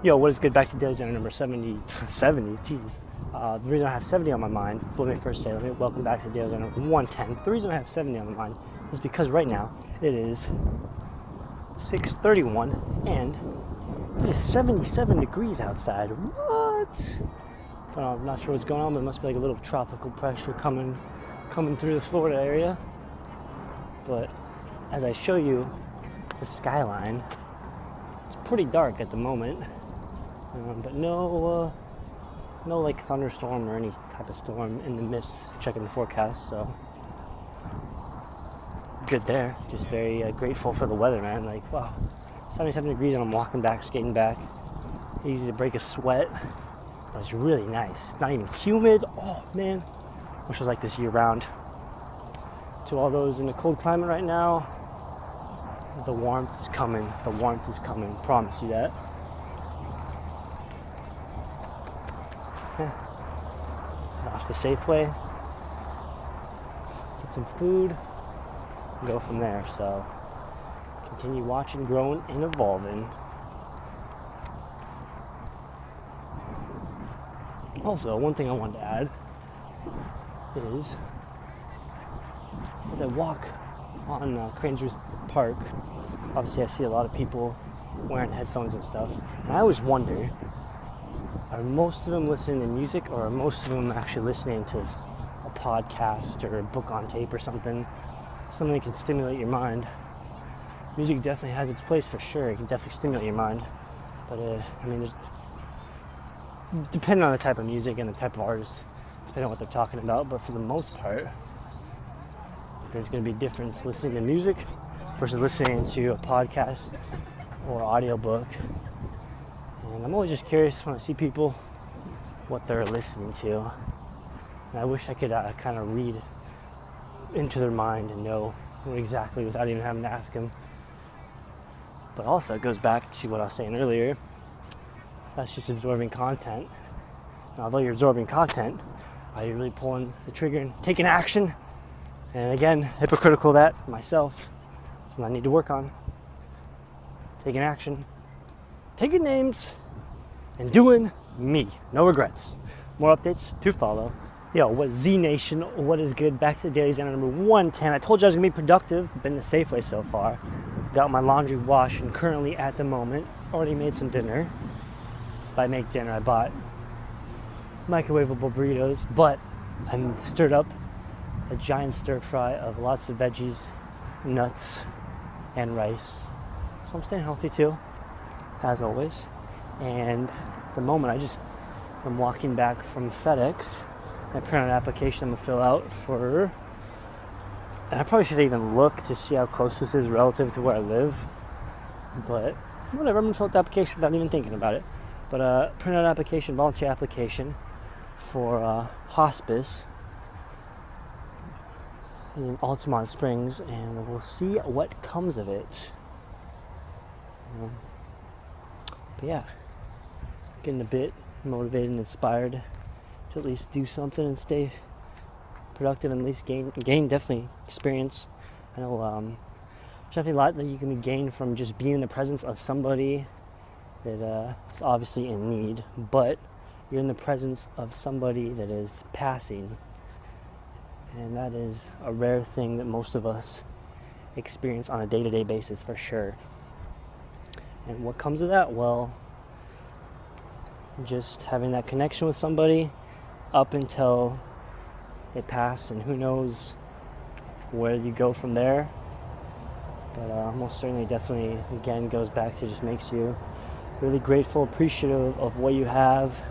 Yo, what is good? Back to DailyXander number 70, 70, Jesus. The reason I have 70 on my mind, let me first say, welcome back to DailyXander number 110. The reason I have 70 on my mind is because right now it is 6:31 and it is 77 degrees outside. What? I'm not sure what's going on, but it must be like a little tropical pressure coming through the Florida area. But as I show you the skyline, it's pretty dark at the moment. But no like thunderstorm or any type of storm in the mist. Checking the forecast, so good there. Just very grateful for the weather, man. Like, wow, 77 degrees and I'm walking back, skating back. Easy to break a sweat, but it's really nice. It's not even humid. Oh man, wish it was like this year round. To all those in a cold climate right now, the warmth is coming. The warmth is coming. Promise you that. Off the Safeway, get some food, and go from there. So continue watching, growing, and evolving. Also, one thing I wanted to add is, as I walk on Cranswick Park, obviously I see a lot of people wearing headphones and stuff, and I always wonder, are most of them listening to music, or are most of them actually listening to a podcast or a book on tape or something that can stimulate your mind? Music definitely has its place for sure. It can definitely stimulate your mind. But, there's, depending on the type of music and the type of artist, depending on what they're talking about, but for the most part, there's going to be a difference listening to music versus listening to a podcast or audiobook. And I'm always just curious when I see people what they're listening to. And I wish I could kind of read into their mind and know exactly without even having to ask them. But also it goes back to what I was saying earlier. That's just absorbing content. And although you're absorbing content, are you really pulling the trigger and taking action? And again, hypocritical of that myself. Something I need to work on. Taking action. Taking names. And doing me. No regrets. More updates to follow. Yo, what Z Nation? What is good? Back to the DailyXander number 110. I told you I was going to be productive. Been to Safeway so far. Got my laundry washed and currently at the moment already made some dinner. By make dinner, I bought microwavable burritos, but I stirred up a giant stir fry of lots of veggies, nuts, and rice. So I'm staying healthy too, as always. And at the moment, I'm walking back from FedEx. I print an application I'm going to fill out for, and I probably should even look to see how close this is relative to where I live. But whatever, I'm going to fill out the application without even thinking about it. But print out an application, volunteer application for hospice in Altamont Springs, and we'll see what comes of it. But yeah, getting a bit motivated and inspired to at least do something and stay productive and at least gain definitely experience. I know there's definitely a lot that you can gain from just being in the presence of somebody that is obviously in need, but you're in the presence of somebody that is passing, and that is a rare thing that most of us experience on a day-to-day basis for sure. And what comes of that? Well, just having that connection with somebody up until they pass, and who knows where you go from there. But most certainly, definitely, again, goes back to just makes you really grateful, appreciative of what you have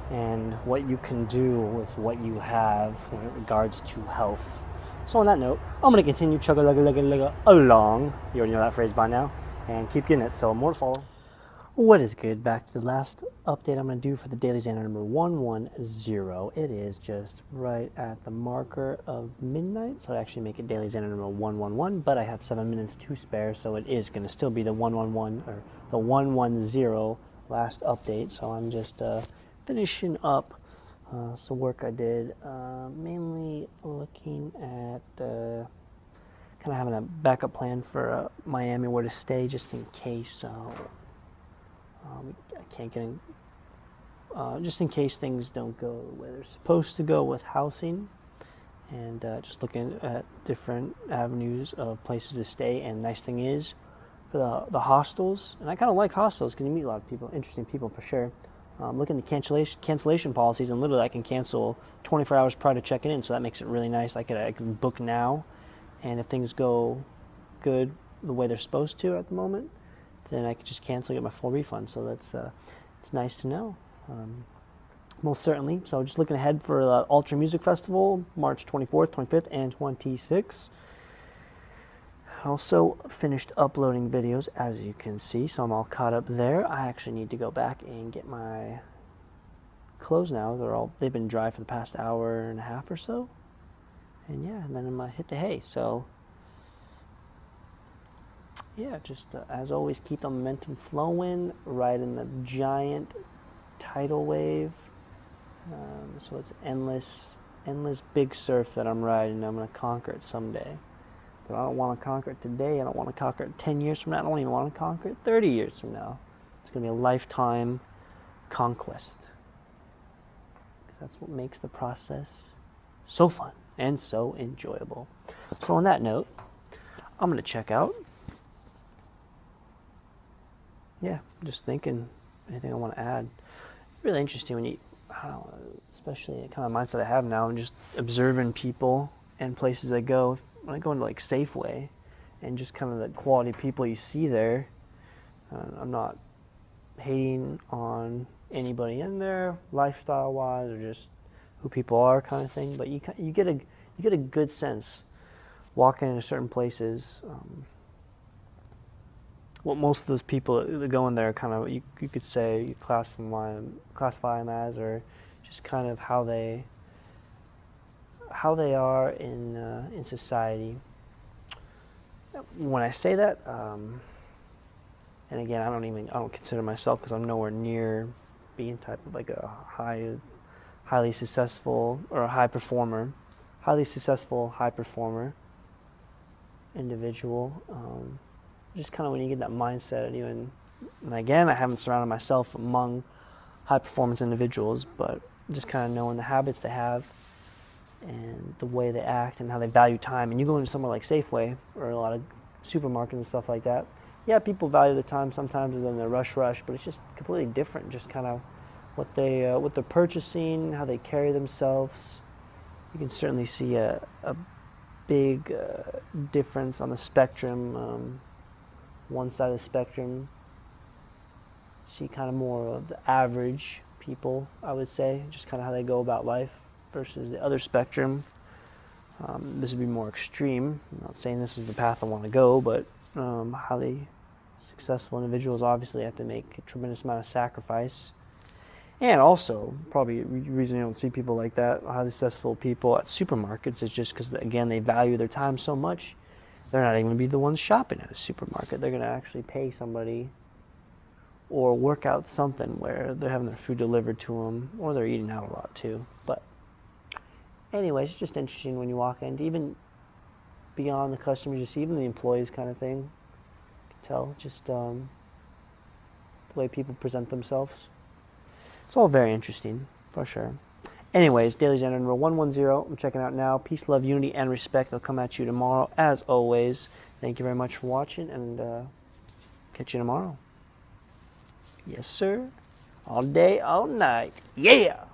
and what you can do with what you have when it regards to health. So on that note, I'm going to continue chugga-lugga-lugga-lugga along. You already know that phrase by now. And keep getting it, so more to follow. What is good? Back to the last update I'm going to do for the DailyXander number 110. It is just right at the marker of midnight, so I actually make it DailyXander number 111, but I have 7 minutes to spare, so it is going to still be the 111, or the 110 last update. So I'm just finishing up some work I did, mainly looking at kind of having a backup plan for Miami, where to stay just in case I can't get in, just in case things don't go where they're supposed to go with housing, and just looking at different avenues of places to stay. And the nice thing is, for the hostels, and I kind of like hostels because you meet a lot of people, interesting people for sure. Looking at cancellation policies, and literally I can cancel 24 hours prior to checking in, so that makes it really nice. I can book now, and if things go good the way they're supposed to at the moment, then I can just cancel, get my full refund. So that's it's nice to know. Most certainly. So just looking ahead for the Ultra Music Festival, March 24th, 25th, and 26th. Also finished uploading videos, as you can see, so I'm all caught up there. I actually need to go back and get my clothes now. They've been dry for the past hour and a half or so. And yeah, and then I'm gonna hit the hay. So yeah, just as always, keep the momentum flowing, riding the giant tidal wave. So it's endless big surf that I'm riding. I'm gonna conquer it someday. But I don't want to conquer it today. I don't want to conquer it 10 years from now. I don't even want to conquer it 30 years from now. It's going to be a lifetime conquest. Because that's what makes the process so fun and so enjoyable. So on that note, I'm going to check out. Yeah, just thinking anything I want to add. Really interesting when I don't know, especially the kind of mindset I have now, and just observing people and places I go. When I go into like Safeway, and just kind of the quality of people you see there, I'm not hating on anybody in there, lifestyle-wise, or just who people are, kind of thing. But you get a good sense walking into certain places. What most of those people that go in there, kind of you could say you classify them as, or just kind of how they are in society. When I say that, and again, I don't consider myself, because I'm nowhere near being type of like a highly successful or a high performer individual. Just kind of when you get that mindset, and again, I haven't surrounded myself among high performance individuals, but just kind of knowing the habits they have, and the way they act, and how they value time. And you go into somewhere like Safeway, or a lot of supermarkets and stuff like that, yeah, people value their time sometimes, and then they rush, but it's just completely different, just kind of what they're purchasing, how they carry themselves. You can certainly see a big difference on the spectrum. One side of the spectrum, see kind of more of the average people, I would say, just kind of how they go about life, versus the other spectrum. This would be more extreme. I'm not saying this is the path I want to go, but highly successful individuals obviously have to make a tremendous amount of sacrifice. And also, probably the reason you don't see people like that, highly successful people at supermarkets, is just because, again, they value their time so much. They're not even going to be the ones shopping at a supermarket. They're going to actually pay somebody or work out something where they're having their food delivered to them, or they're eating out a lot too. But anyways, it's just interesting when you walk in, even beyond the customers, you see even the employees kind of thing. You can tell just the way people present themselves. It's all very interesting, for sure. Anyways, DailyXander number 110, I'm checking out now. Peace, love, unity, and respect. They'll come at you tomorrow, as always. Thank you very much for watching, and catch you tomorrow. Yes, sir. All day, all night. Yeah!